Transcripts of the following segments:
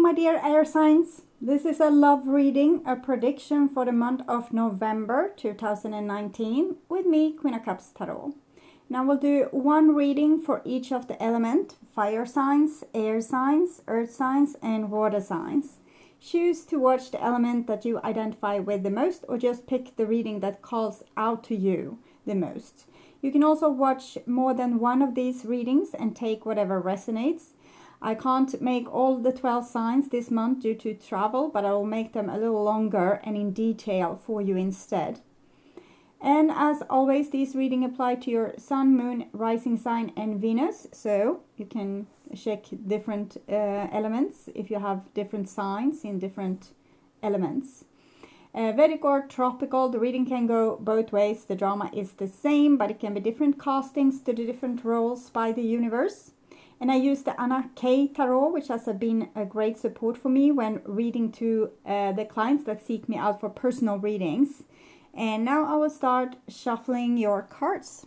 my dear air signs. This is a love reading, a prediction for the month of November 2019 with me, Queen of Cups Tarot. Now we'll do one reading for each of the element, fire signs, air signs, earth signs, and water signs. Choose to watch the element that you identify with the most, or just pick the reading that calls out to you the most. You can also watch more than one of these readings and take whatever resonates. I can't make all the 12 signs this month due to travel, but I will make them a little longer and in detail for you instead. And as always, these readings apply to your sun, moon, rising sign, and Venus. So you can check different elements if you have different signs in different elements. Vedic or tropical, the reading can go both ways. The drama is the same, but it can be different castings to the different roles by the universe. And I use the Anna K Tarot, which has been a great support for me when reading to the clients that seek me out for personal readings. And now I will start shuffling your cards.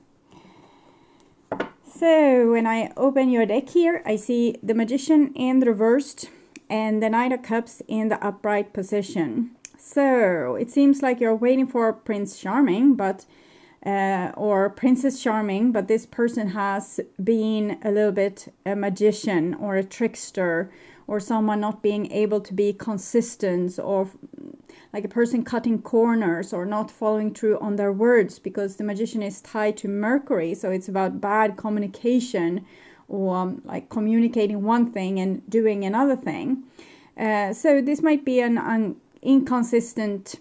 So when I open your deck here, I see the Magician in the reversed and the Knight of Cups in the upright position. So it seems like you're waiting for Prince Charming, but or Princess Charming, but this person has been a little bit a magician or a trickster, or someone not being able to be consistent, or like a person cutting corners or not following through on their words, because the Magician is tied to Mercury, so it's about bad communication, or like communicating one thing and doing another thing. So this might be an inconsistent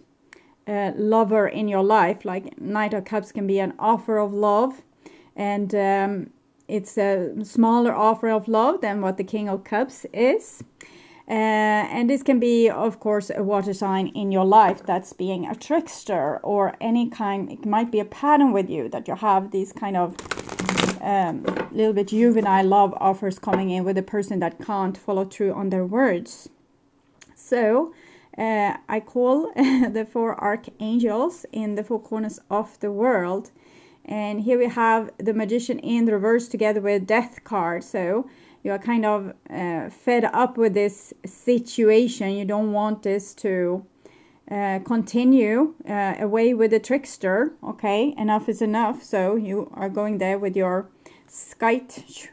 lover in your life. Like Knight of Cups can be an offer of love, and it's a smaller offer of love than what the King of Cups is. And this can be, of course, a water sign in your life that's being a trickster, or any kind. It might be a pattern with you that you have these kind of little bit juvenile love offers coming in with a person that can't follow through on their words. So I call the 4 archangels in the 4 corners of the world. And here we have the Magician in the reverse together with Death card. So you are kind of fed up with this situation. You don't want this to continue away with the trickster. Okay, enough is enough. So you are going there with your skite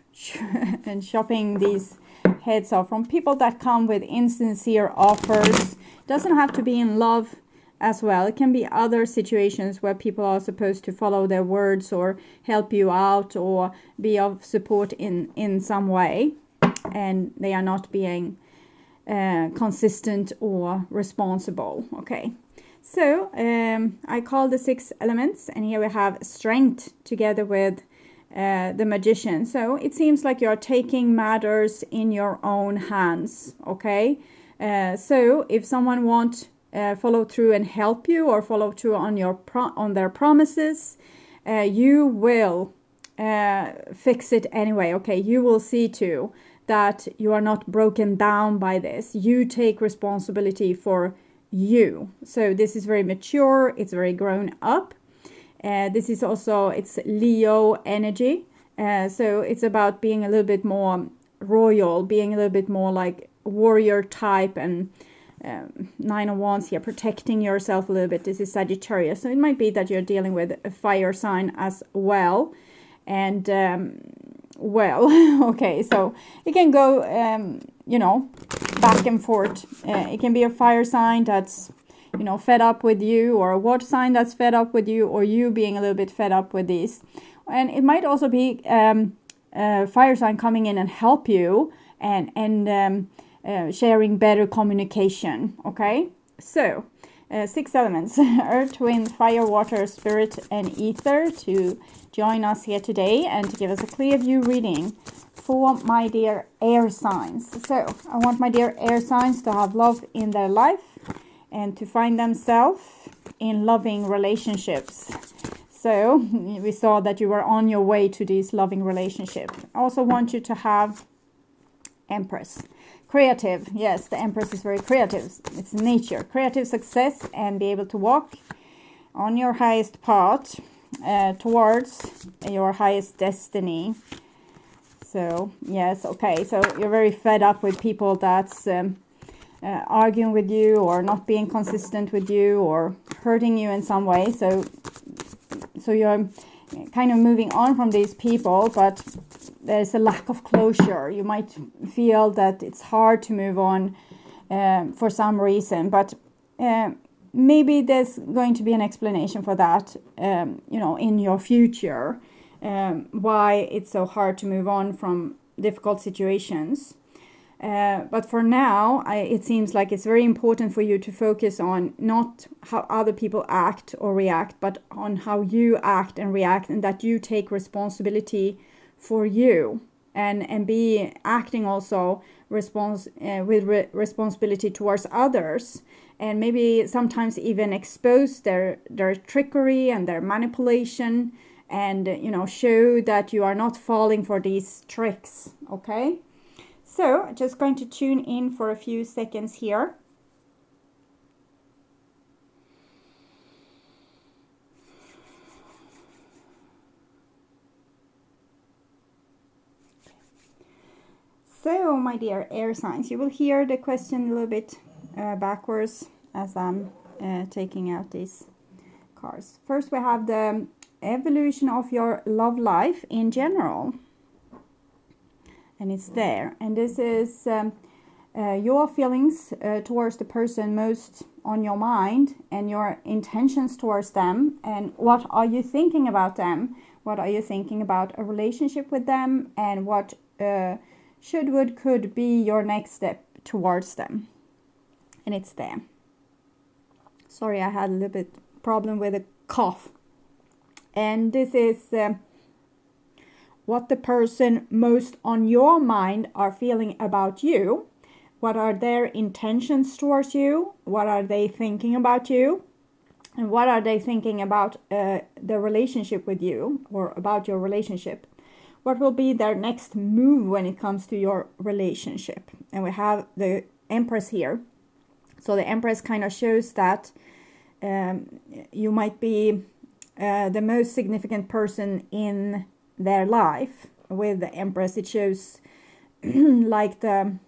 and chopping these heads off from people that come with insincere offers. Doesn't have to be in love as well. It can be other situations where people are supposed to follow their words or help you out or be of support in some way, and they are not being consistent or responsible. Okay, so I call the 6 elements, and here we have strength together with the Magician. So it seems like you're taking matters in your own hands. Okay, so if someone wants follow through and help you, or follow through on your on their promises, you will fix it anyway. Okay, you will see to that you are not broken down by this. You take responsibility for you. So this is very mature. It's very grown up. This is also, it's Leo energy. So it's about being a little bit more royal, being a little bit more like warrior type, and 9 of Wands here, protecting yourself a little bit. This is Sagittarius. So it might be that you're dealing with a fire sign as well. And well, okay, so it can go, you know, back and forth. It can be a fire sign that's, you know, fed up with you, or a water sign that's fed up with you, or you being a little bit fed up with these. And it might also be a fire sign coming in and help you, and sharing better communication. Okay, so 6 elements: earth, wind, fire, water, spirit, and ether, to join us here today and to give us a clear view reading for my dear air signs. So I want my dear air signs to have love in their life and to find themselves in loving relationships. So we saw that you were on your way to these loving relationships. I also want you to have Empress. Creative. Yes, the Empress is very creative. It's nature. Creative success, and be able to walk on your highest path towards your highest destiny. So, yes, okay. So you're very fed up with people that's arguing with you or not being consistent with you or hurting you in some way. So you're kind of moving on from these people, but there's a lack of closure. You might feel that it's hard to move on for some reason, but maybe there's going to be an explanation for that, in your future, why it's so hard to move on from difficult situations. But for now, it seems like it's very important for you to focus on not how other people act or react, but on how you act and react, and that you take responsibility for you and be acting also with responsibility towards others, and maybe sometimes even expose their trickery and their manipulation, and show that you are not falling for these tricks. Okay. So, just going to tune in for a few seconds here. So, my dear air signs, you will hear the question a little bit backwards as I'm taking out these cards. First, we have the evolution of your love life in general. And it's there. And this is your feelings towards the person most on your mind, and your intentions towards them, and what are you thinking about them, what are you thinking about a relationship with them, and what could be your next step towards them. And it's there. Sorry, I had a little bit problem with a cough. And this is what the person most on your mind are feeling about you. What are their intentions towards you? What are they thinking about you? And what are they thinking about the relationship with you, or about your relationship? What will be their next move when it comes to your relationship? And we have the Empress here. So the Empress kind of shows that you might be the most significant person in their life. With the Empress, it shows like the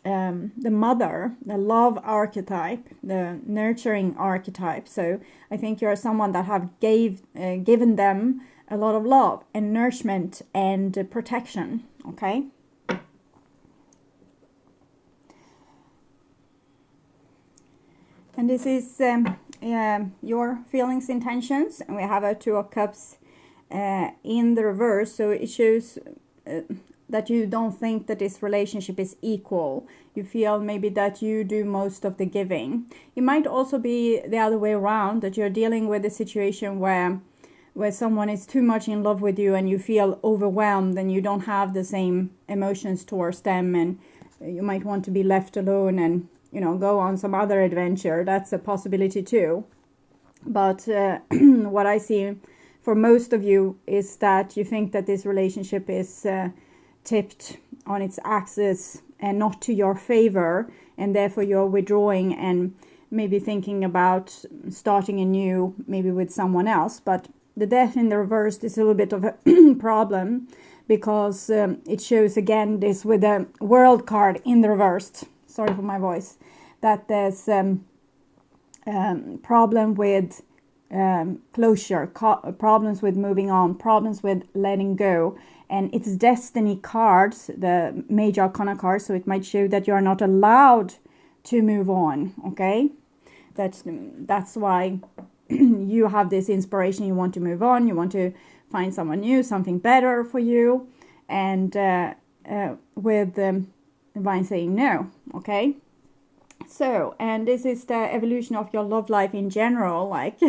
mother, the love archetype, the nurturing archetype. So I think you're someone that have given them a lot of love and nourishment and protection. Okay. And this is your feelings, intentions, and we have a Two of Cups in the reverse. So it shows that you don't think that this relationship is equal. You feel maybe that you do most of the giving. It might also be the other way around, that you're dealing with a situation where someone is too much in love with you and you feel overwhelmed and you don't have the same emotions towards them, and you might want to be left alone and go on some other adventure. That's a possibility too. But what I see for most of you is that you think that this relationship is tipped on its axis and not to your favor, and therefore you're withdrawing and maybe thinking about starting anew, maybe with someone else. But the Death in the reverse is a little bit of a problem, because it shows again this with the World card in the reversed. Sorry for my voice. That there's problem with closure, problems with moving on, problems with letting go. And it's destiny cards, the major arcana cards, so it might show that you are not allowed to move on. Okay, that's why you have this inspiration. You want to move on, you want to find someone new, something better for you, and with Divine saying no. Okay, so, and this is the evolution of your love life in general, like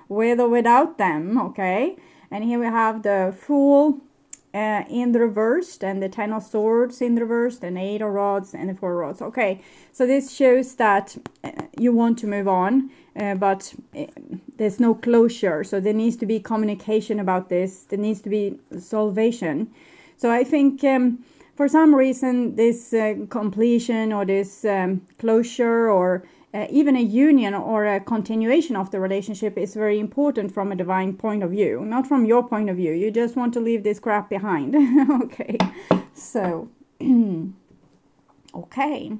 with or without them. Okay, and here we have the Fool in the reversed, and the 10 of Swords in the reversed, and 8 of Rods, and the 4 of Rods. Okay, so this shows that you want to move on, but there's no closure. So there needs to be communication about this. There needs to be salvation. So I think for some reason this completion, or this closure, or even a union or a continuation of the relationship is very important from a divine point of view, not from your point of view. You just want to leave this crap behind. Okay, so okay,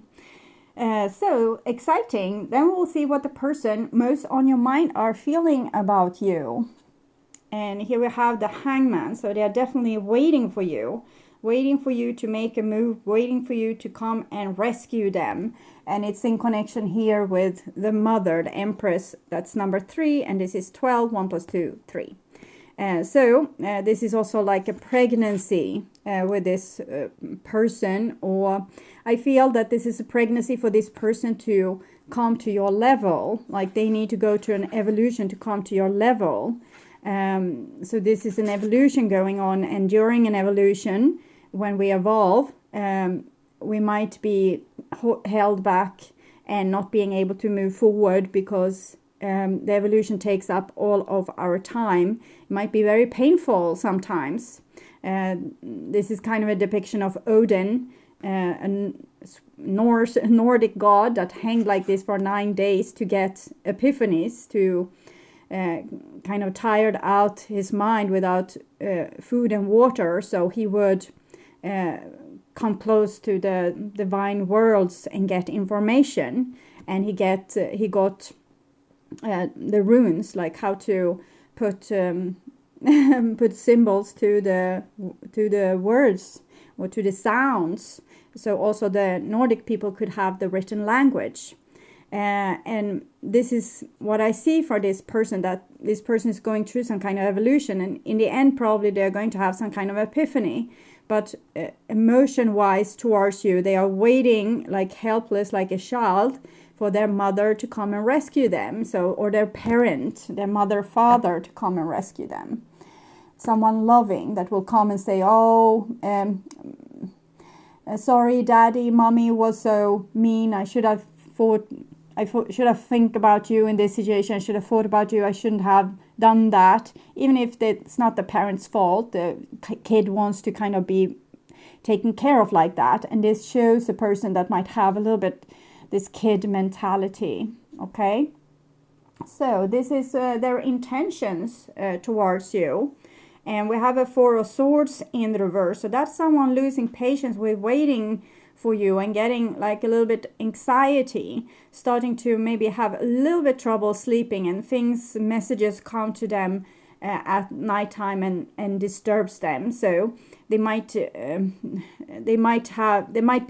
So exciting. Then we'll see what the person most on your mind are feeling about you. And here we have the Hangman. So they are definitely waiting for you to make a move, waiting for you to come and rescue them. And it's in connection here with the Mother, the Empress. That's number 3, and this is 12. 1 plus 2, 3. So this is also like a pregnancy with this person, or I feel that this is a pregnancy for this person to come to your level. Like they need to go to an evolution to come to your level. So this is an evolution going on, and during an evolution, when we evolve, we might be held back and not being able to move forward because the evolution takes up all of our time. It might be very painful sometimes. This is kind of a depiction of Odin, a Nordic god that hanged like this for 9 days to get epiphanies, to kind of tired out his mind without food and water, so he would come close to the divine worlds and get information. And he got the runes, like how to put put symbols to the words or to the sounds. So also the Nordic people could have the written language. And this is what I see for this person, that this person is going through some kind of evolution, and in the end probably they're going to have some kind of epiphany. But emotion wise towards you, they are waiting like helpless, like a child, for their mother to come and rescue them. So, or their parent, their mother, father, to come and rescue them. Someone loving that will come and say, sorry daddy, mommy was so mean, I should have think about you in this situation. I should have thought about you. I shouldn't have done that. Even if it's not the parent's fault, the kid wants to kind of be taken care of like that. And this shows a person that might have a little bit this kid mentality. Okay. So this is their intentions towards you. And we have a 4 of Swords in the reverse. So that's someone losing patience with waiting for you and getting like a little bit anxiety, starting to maybe have a little bit trouble sleeping, and messages come to them at nighttime and disturbs them. So they might be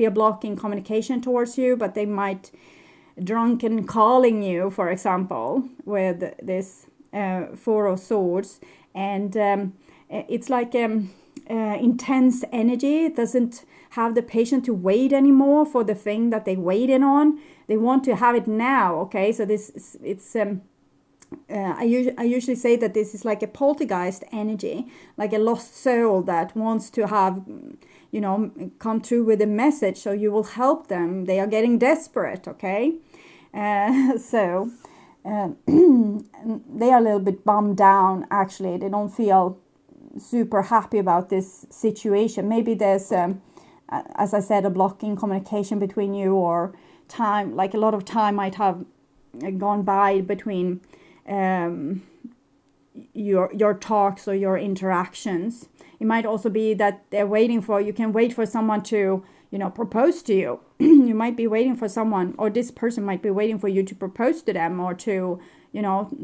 a block in communication towards you, but they might drunken calling you, for example, with this 4 of Swords. And it's like intense energy. It doesn't have the patience to wait anymore for the thing that they waited on. They want to have it now. Okay, so I usually say that this is like a poltergeist energy, like a lost soul that wants to have, come through with a message, so you will help them. They are getting desperate. Okay, so they are a little bit bummed down. Actually, they don't feel super happy about this situation. Maybe there's as I said, a block in communication between you, or time, like a lot of time might have gone by between your talks or your interactions. It might also be that you can wait for someone to, propose to you. You might be waiting for someone, or this person might be waiting for you to propose to them, or to,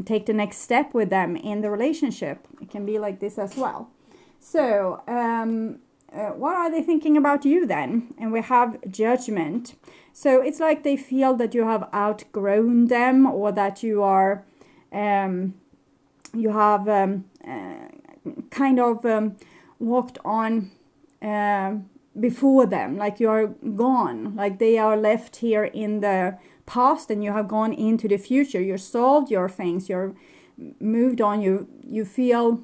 take the next step with them in the relationship. It can be like this as well. So, what are they thinking about you then? And we have Judgment. So it's like they feel that you have outgrown them, or that you are, you have kind of walked on before them, like you are gone, like they are left here in the past and you have gone into the future. You're solved your things, you're moved on, you feel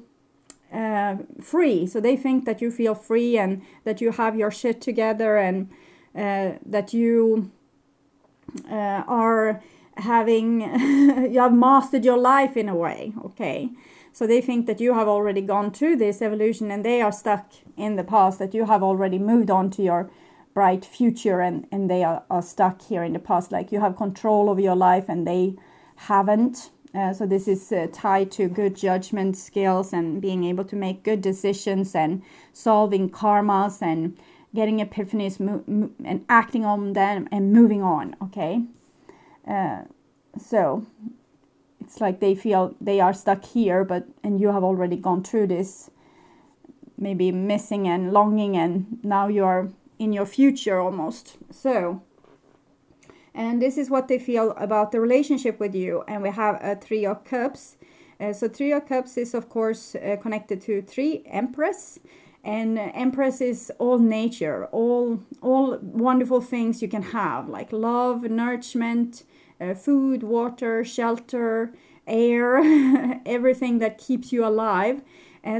free. So they think that you feel free and that you have your shit together, and that you are having you have mastered your life in a way. Okay, so they think that you have already gone through this evolution and they are stuck in the past, that you have already moved on to your bright future, and they are stuck here in the past, like you have control over your life and they haven't. So this is tied to good judgment skills and being able to make good decisions and solving karmas and getting epiphanies and acting on them and moving on, okay? So it's like they feel they are stuck here, and you have already gone through this, maybe missing and longing, and now you are in your future almost. So, and this is what they feel about the relationship with you. And we have a Three of Cups. So Three of Cups is of course connected to 3 Empress. And Empress is all nature, all wonderful things you can have, like love, nourishment, food, water, shelter, air, everything that keeps you alive.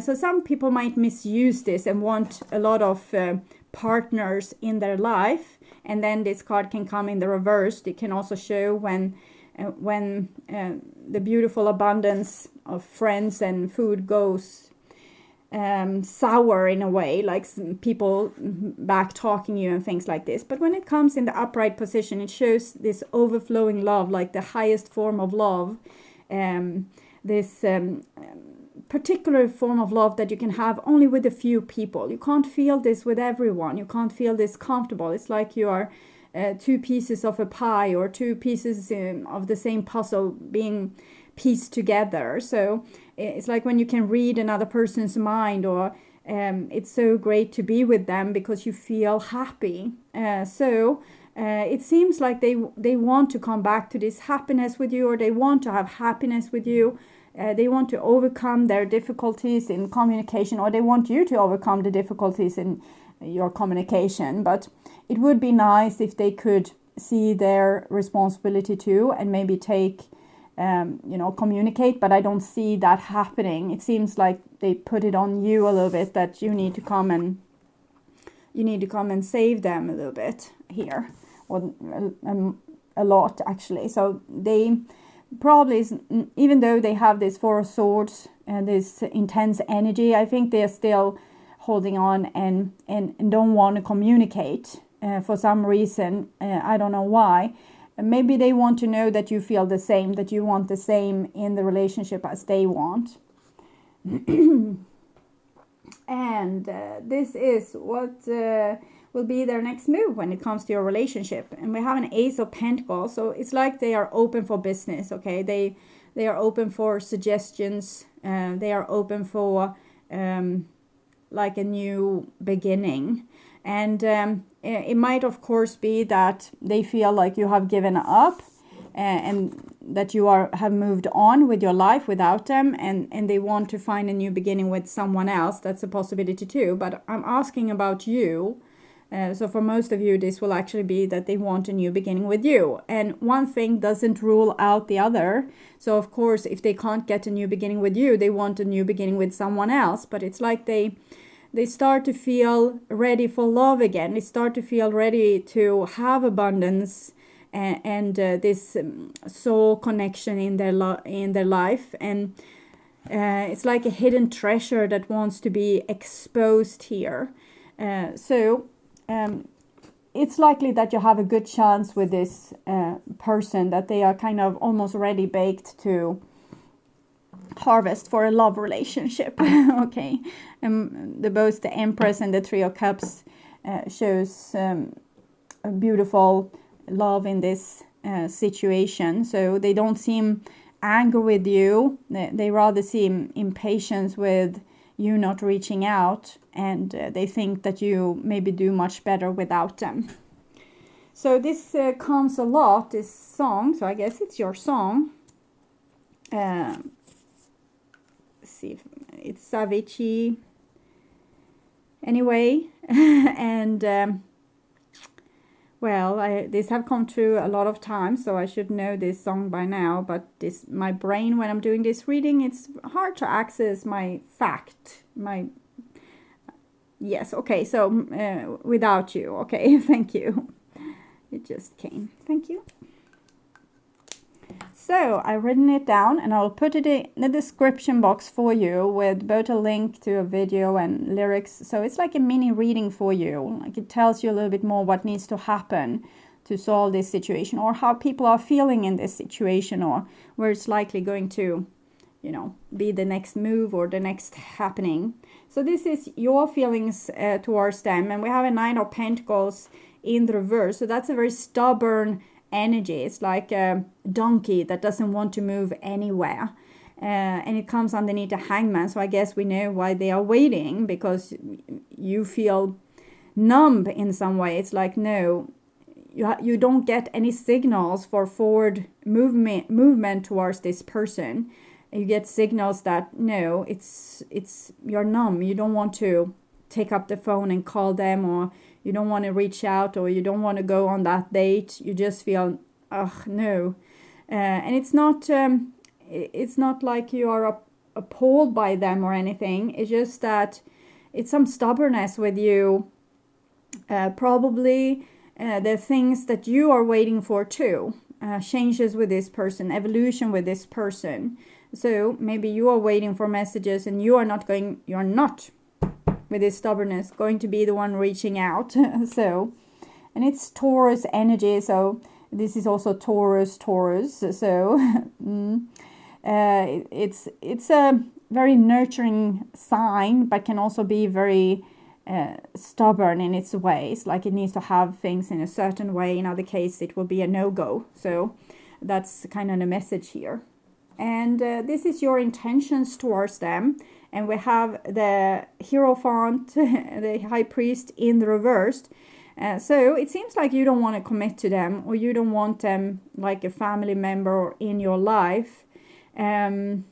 So some people might misuse this and want a lot of partners in their life. And then this card can come in the reverse. It can also show when the beautiful abundance of friends and food goes sour in a way, like some people back talking you and things like this. But when it comes in the upright position, it shows this overflowing love, like the highest form of love, this particular form of love that you can have only with a few people. You can't feel this with everyone. You can't feel this comfortable. It's like you are 2 pieces of a pie or 2 pieces of the same puzzle being pieced together. So it's like when you can read another person's mind, or it's so great to be with them because you feel happy. So it seems like they want to come back to this happiness with you, or they want to have happiness with you. They want to overcome their difficulties in communication, or they want you to overcome the difficulties in your communication. But it would be nice if they could see their responsibility too, and maybe take communicate, but I don't see that happening. It seems like they put it on you a little bit, that you need to come and save them a little bit here, or a lot actually. So they probably, even though they have this 4 of Swords and this intense energy, I think they're still holding on and don't want to communicate for some reason. I don't know why. Maybe they want to know that you feel the same, that you want the same in the relationship as they want. And this is what will be their next move when it comes to your relationship. And we have an Ace of Pentacles, so it's like they are open for business, okay? They are open for suggestions. They are open for like a new beginning. And it might, of course, be that they feel like you have given up and that you have moved on with your life without them, and they want to find a new beginning with someone else. That's a possibility too. But I'm asking about you. So for most of you, this will actually be that they want a new beginning with you. And one thing doesn't rule out the other. So of course, if they can't get a new beginning with you, they want a new beginning with someone else. But it's like they start to feel ready for love again. They start to feel ready to have abundance and this soul connection in their life. And it's like a hidden treasure that wants to be exposed here. So it's likely that you have a good chance with this person, that they are kind of almost ready baked to harvest for a love relationship. Okay, both the Empress and the Three of Cups shows a beautiful love in this situation. So they don't seem angry with you. They rather seem impatience with you not reaching out, and they think that you maybe do much better without them. So this comes a lot, this song. So I guess it's your song. See if it's AVICCI anyway. And well, this have come through a lot of times, so I should know this song by now. But my brain, when I'm doing this reading, it's hard to access my fact. Yes, okay, so without you, okay, thank you. It just came, thank you. So I've written it down, and I'll put it in the description box for you with both a link to a video and lyrics. So it's like a mini reading for you. Like it tells you a little bit more what needs to happen to solve this situation, or how people are feeling in this situation, or where it's likely going to be the next move or the next happening. So this is your feelings towards them. And we have a Nine of Pentacles in the reverse. So that's a very stubborn energy. It's like a donkey that doesn't want to move anywhere. And it comes underneath the Hangman. So I guess we know why they are waiting, because you feel numb in some way. It's like, no, you don't get any signals for forward movement towards this person. You get signals that no, it's you're numb. You don't want to take up the phone and call them, or you don't want to reach out, or you don't want to go on that date. You just feel, no. And it's not like you are appalled by them or anything. It's just that it's some stubbornness with you. Probably the things that you are waiting for too. Changes with this person, evolution with this person. So maybe you are waiting for messages, and you're not with this stubbornness going to be the one reaching out. So, and it's Taurus energy. So this is also Taurus. So it's a very nurturing sign, but can also be very stubborn in its ways. Like it needs to have things in a certain way. In other case, it will be a no-go. So that's kind of the message here. And this is your intentions towards them. And we have the Hierophant, the High Priest in the reverse. So it seems like you don't want to commit to them, or you don't want them like a family member in your life. Maybe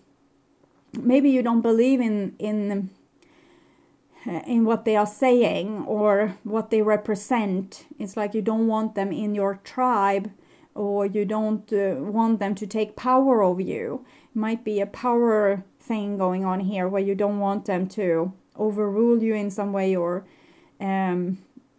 you don't believe in what they are saying or what they represent. It's like you don't want them in your tribe, or you don't want them to take power over you. It might be a power thing going on here, where you don't want them to overrule you in some way, or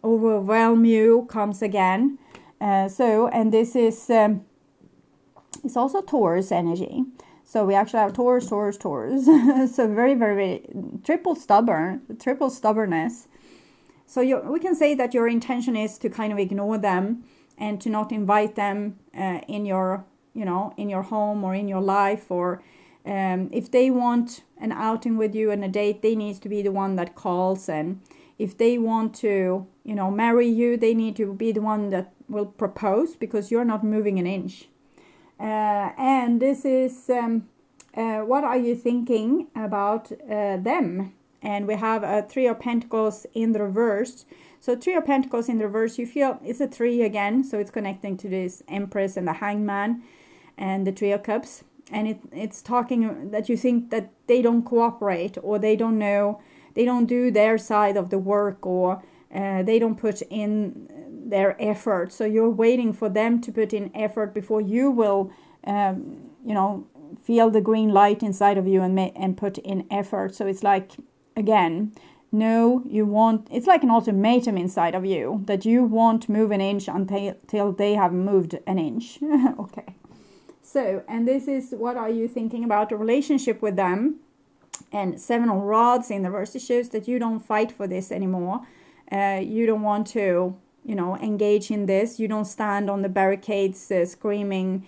overwhelm you comes again. And this is it's also Taurus energy. So we actually have Taurus. So very, very triple stubbornness. So we can say that your intention is to kind of ignore them and to not invite them in your home or in your life. Or if they want an outing with you and a date, they need to be the one that calls. And if they want to, marry you, they need to be the one that will propose, because you're not moving an inch. And this is what are you thinking about them? And we have a Three of Pentacles in the reverse. So Three of Pentacles in the reverse, you feel it's a 3 again. So it's connecting to this Empress and the Hangman and the Three of Cups. And it's talking that you think that they don't cooperate, or they don't know, they don't do their side of the work, or they don't put in their effort. So you're waiting for them to put in effort before you will, feel the green light inside of you and put in effort. So it's like, again, no, it's like an ultimatum inside of you that you won't move an inch until they have moved an inch. Okay. So, and this is what are you thinking about a relationship with them? And Seven of Rods in the reverse shows that you don't fight for this anymore. You don't want to, engage in this. You don't stand on the barricades screaming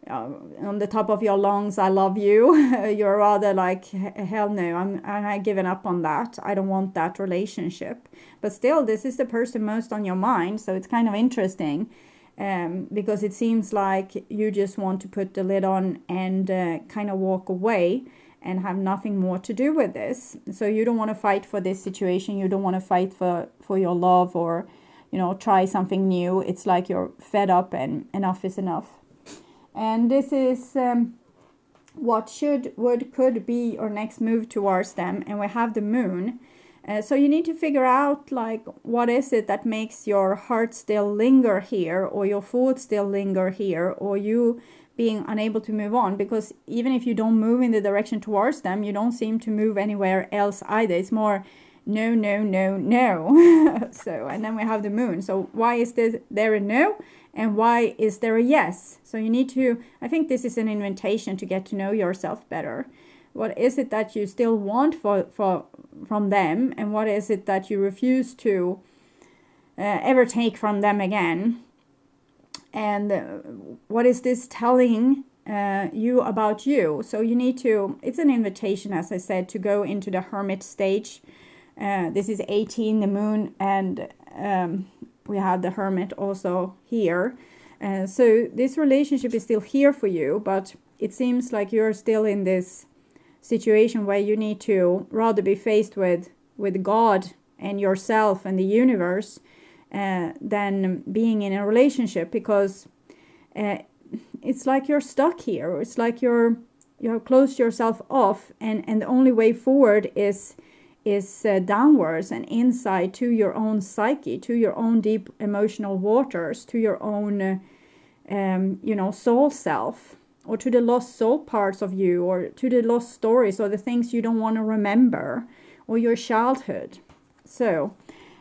on the top of your lungs, I love you. You're rather like, hell no, I'm giving up on that. I don't want that relationship. But still, this is the person most on your mind. So it's kind of interesting. Because it seems like you just want to put the lid on and kind of walk away and have nothing more to do with this. So you don't want to fight for this situation. You don't want to fight for your love, or, try something new. It's like you're fed up and enough is enough. And this is what could be your next move towards them. And we have the Moon. So you need to figure out, like, what is it that makes your heart still linger here, or your thoughts still linger here, or you being unable to move on. Because even if you don't move in the direction towards them, you don't seem to move anywhere else either. It's more no. So, and then we have the Moon. So why is there a no? And why is there a yes? So you need to, I think this is an invitation to get to know yourself better. What is it that you still want from them? And what is it that you refuse to ever take from them again? And what is this telling you about you. So you need to, it's an invitation, as I said, to go into the hermit stage. This is 18, the moon, and we have the hermit also here. So this relationship is still here for you, but it seems like you're still in this situation where you need to rather be faced with God and yourself and the universe than being in a relationship, because it's like you're stuck here. It's like you've closed yourself off, and the only way forward is downwards and inside to your own psyche, to your own deep emotional waters, to your own soul self, or to the lost soul parts of you, or to the lost stories, or the things you don't want to remember, or your childhood. So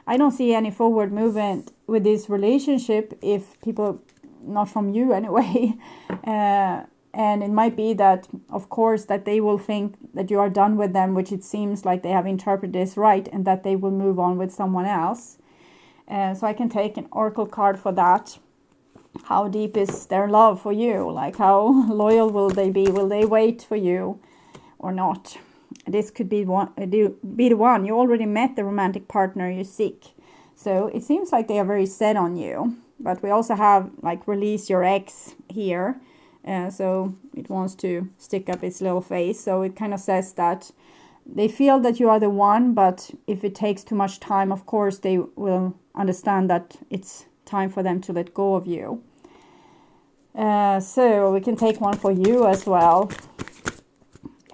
I don't see any forward movement with this relationship if people, not from you anyway. And it might be that, of course, that they will think that you are done with them, which it seems like they have interpreted this right, and that they will move on with someone else. So I can take an oracle card for that. How deep is their love for you? Like, how loyal will they be? Will they wait for you or not? This could be the one. You already met the romantic partner you seek. So it seems like they are very set on you. But we also have, like, release your ex here. So it wants to stick up its little face. So it kind of says that they feel that you are the one, but if it takes too much time, of course, they will understand that it's time for them to let go of you. So we can take one for you as well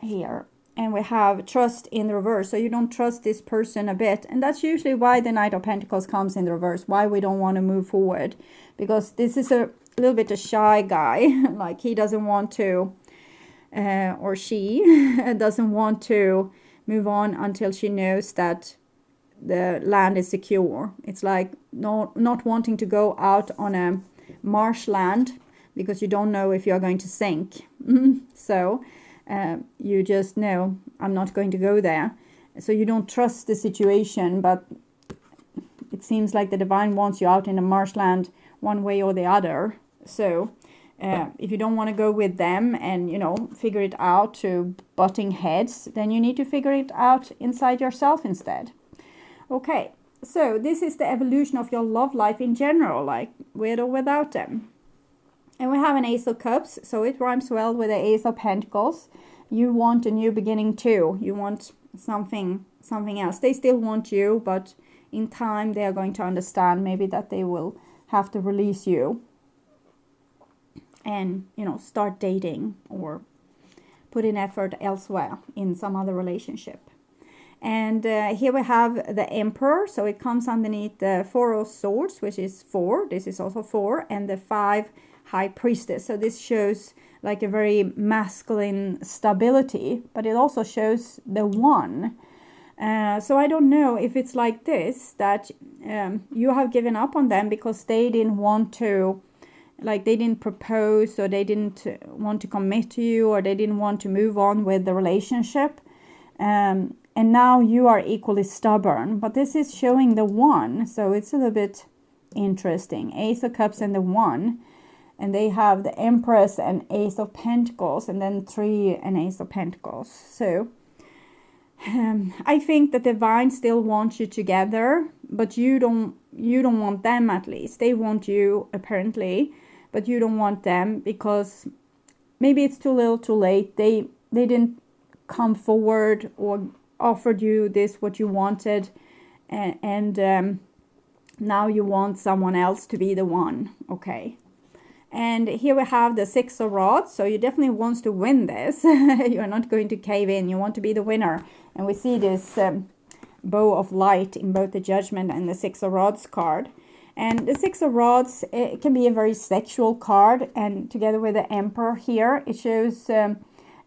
here. And we have trust in the reverse. So you don't trust this person a bit. And that's usually why the Knight of Pentacles comes in the reverse. Why we don't want to move forward. Because this is a little bit a shy guy. Like, he doesn't want to, or she doesn't want to move on until she knows that the land is secure. It's like not wanting to go out on a marshland because you don't know if you're going to sink. So you just know, I'm not going to go there. So you don't trust the situation, but it seems like the divine wants you out in a marshland one way or the other. So if you don't want to go with them and, figure it out to butting heads, then you need to figure it out inside yourself instead. Okay, so this is the evolution of your love life in general, like with or without them. And we have an Ace of Cups, so it rhymes well with the Ace of Pentacles. You want a new beginning too. You want something else. They still want you, but in time they are going to understand maybe that they will have to release you and, start dating or put in effort elsewhere in some other relationship. And here we have the Emperor, so it comes underneath the Four of Swords, which is 4. This is also 4, and the 5 High Priestess. So this shows like a very masculine stability, but it also shows the 1. So I don't know if it's like this, that you have given up on them because they didn't want to, like, they didn't propose, or they didn't want to commit to you, or they didn't want to move on with the relationship. And now you are equally stubborn, but this is showing the 1, so it's a little bit interesting. Ace of Cups and the 1, and they have the Empress and Ace of Pentacles, and then 3 and Ace of Pentacles. So I think that the divine still wants you together, but you don't want them. At least they want you apparently, but you don't want them because maybe it's too little, too late. They didn't come forward or offered you this what you wanted, and now you want someone else to be the one. Okay. And here we have the 6 of Rods, so you definitely want to win this. You're not going to cave in. You want to be the winner. And we see this bow of light in both the Judgment and the 6 of Rods card. And the 6 of Rods, it can be a very sexual card, and together with the Emperor here, it shows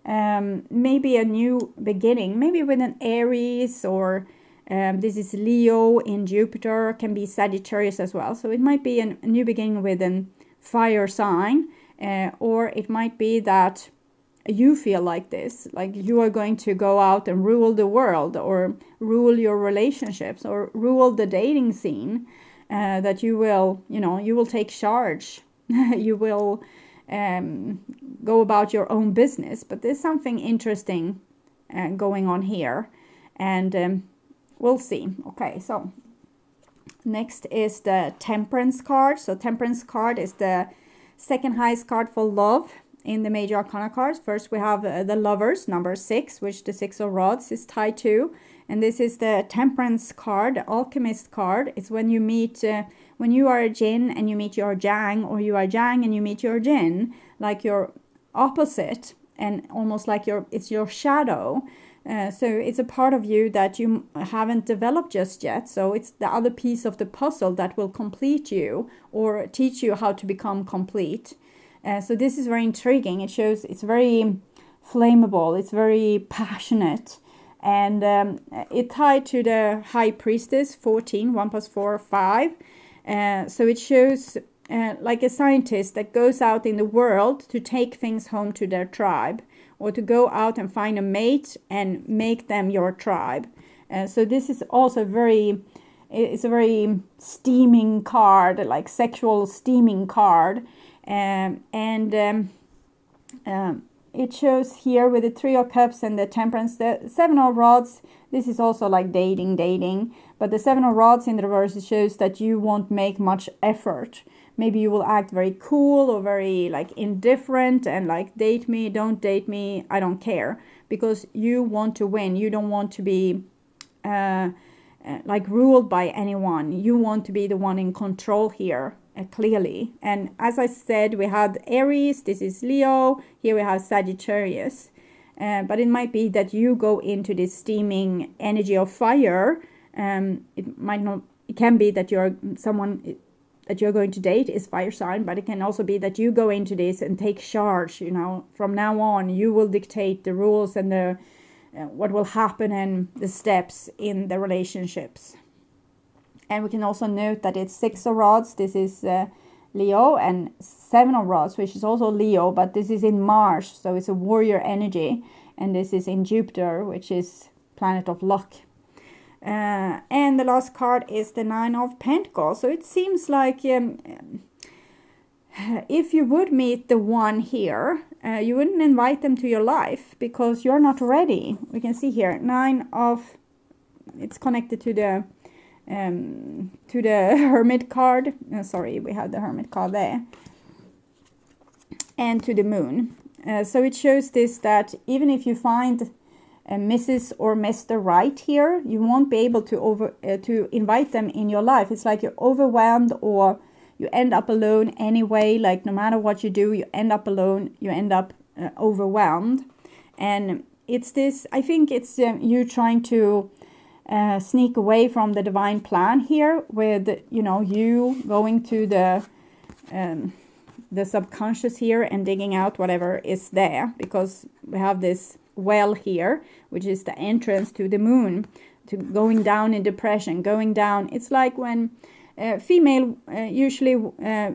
maybe a new beginning, maybe with an Aries, or this is Leo in Jupiter, can be Sagittarius as well. So it might be a new beginning with an fire sign, or it might be that you feel like this, like you are going to go out and rule the world, or rule your relationships, or rule the dating scene, that you will take charge. You will go about your own business. But there's something interesting going on here, and we'll see. Okay, so next is the Temperance card. So Temperance card is the second highest card for love in the major arcana cards. First we have the Lovers, number 6, which the 6 of rods is tied to. And this is the Temperance card, the Alchemist card. It's when you meet, when you are a Jinn and you meet your Yang, or you are Yang and you meet your Jinn, like your opposite, and almost like it's your shadow. So it's a part of you that you haven't developed just yet. So it's the other piece of the puzzle that will complete you or teach you how to become complete. So this is very intriguing. It shows it's very flammable. It's very passionate. And it tied to the High Priestess, 14, 1 plus 4, 5. So it shows like a scientist that goes out in the world to take things home to their tribe, or to go out and find a mate and make them your tribe. So this is also it's a very steaming card, like sexual steaming card. It shows here with the Three of Cups and the Temperance, the Seven of Rods. This is also like dating. But the Seven of Rods in the reverse, it shows that you won't make much effort. Maybe you will act very cool or very like indifferent and like date me, don't date me, I don't care. Because you want to win. You don't want to be like ruled by anyone. You want to be the one in control here. Clearly. And as I said, we had Aries, this is Leo, here we have Sagittarius. But it might be that you go into this steaming energy of fire. It can be that you're someone that you're going to date is fire sign, but it can also be that you go into this and take charge. From now on you will dictate the rules and the what will happen and the steps in the relationships. And we can also note that it's 6 of Rods, this is Leo, and 7 of Rods, which is also Leo, but this is in Mars, so it's a warrior energy. And this is in Jupiter, which is planet of luck. And the last card is the 9 of Pentacles. So it seems like if you would meet the one here, you wouldn't invite them to your life because you're not ready. We can see here, it's connected to the Hermit card. Sorry, we have the Hermit card there. And to the Moon. So it shows this, that even if you find Mrs. or Mr. Right here, you won't be able to invite them in your life. It's like you're overwhelmed, or you end up alone anyway. Like no matter what you do, you end up alone. You end up overwhelmed. And it's this, I think it's you trying to sneak away from the divine plan here, with you going to the subconscious here and digging out whatever is there, because we have this well here, which is the entrance to the Moon, to going down in depression, going down. It's like when female usually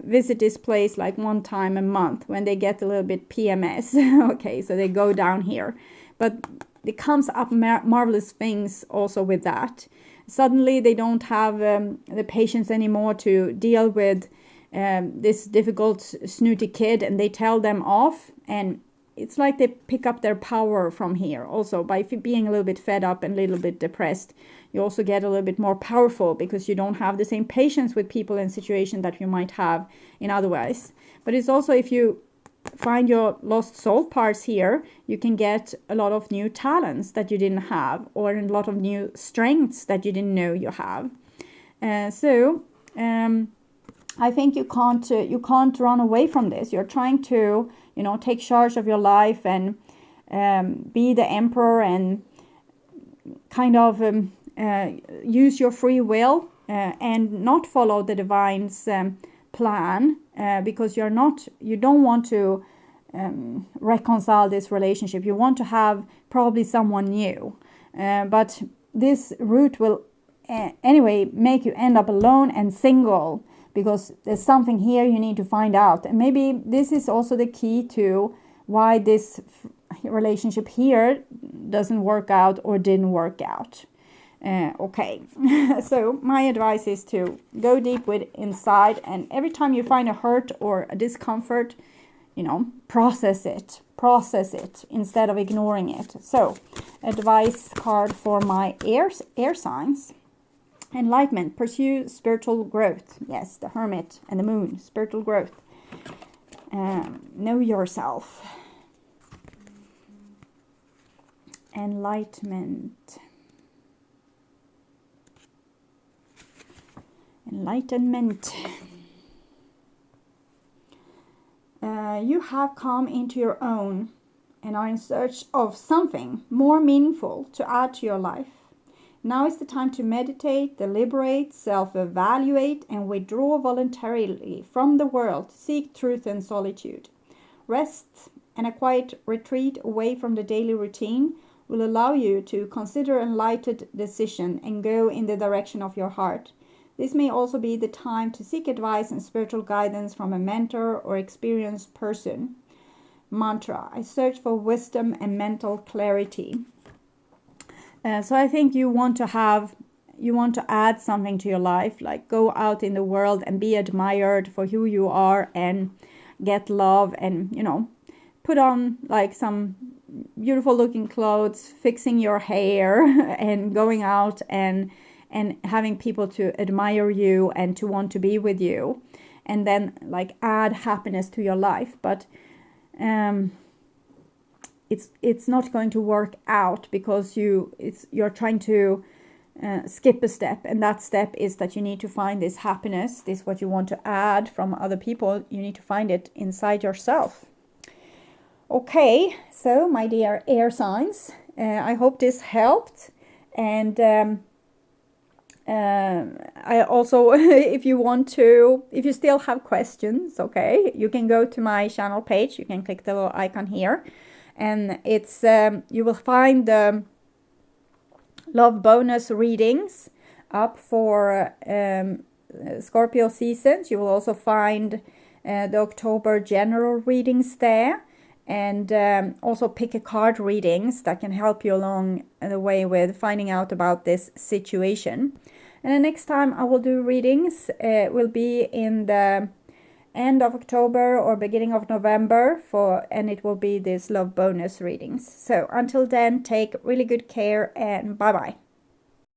visit this place like one time a month when they get a little bit PMS. Okay, so they go down here, but it comes up marvelous things also with that. Suddenly they don't have the patience anymore to deal with this difficult snooty kid, and they tell them off, and it's like they pick up their power from here. Also, by being a little bit fed up and a little bit depressed, you also get a little bit more powerful, because you don't have the same patience with people and situations that you might have in otherwise. But it's also, if you find your lost soul parts here, you can get a lot of new talents that you didn't have, or a lot of new strengths that you didn't know you have. I think you can't run away from this. You're trying to take charge of your life and be the emperor, and kind of use your free will and not follow the divine's plan, because you don't want to reconcile this relationship. You want to have probably someone new, but this route will anyway make you end up alone and single, because there's something here you need to find out. And maybe this is also the key to why this relationship here doesn't work out or didn't work out. Okay, so my advice is to go deep inside, and every time you find a hurt or a discomfort, you know, process it instead of ignoring it. So, advice card for my air signs. Enlightenment, pursue spiritual growth. Yes, the Hermit and the Moon, spiritual growth. Know yourself. Enlightenment. Enlightenment. You have come into your own and are in search of something more meaningful to add to your life. Now is the time to meditate, deliberate, self-evaluate, and withdraw voluntarily from the world to seek truth and solitude. Rest and a quiet retreat away from the daily routine will allow you to consider enlightened decision and go in the direction of your heart. This may also be the time to seek advice and spiritual guidance from a mentor or experienced person. Mantra, I search for wisdom and mental clarity. So I think you want to add something to your life, like go out in the world and be admired for who you are and get love and, you know, put on like some beautiful looking clothes, fixing your hair and going out and having people to admire you and to want to be with you, and then like add happiness to your life. But it's not going to work out because you're trying to skip a step, and that step is that you need to find this happiness, this what you want to add from other people. You need to find it inside yourself. Okay, so my dear air signs, I hope this helped, and I also, if you still have questions, okay, you can go to my channel page. You can click the little icon here, and it's you will find the love bonus readings up for Scorpio seasons. You will also find the October general readings there, and also pick a card readings that can help you along the way with finding out about this situation. And the next time I will do readings will be in the end of October or beginning of November, and it will be this love bonus readings. So until then, take really good care and bye bye.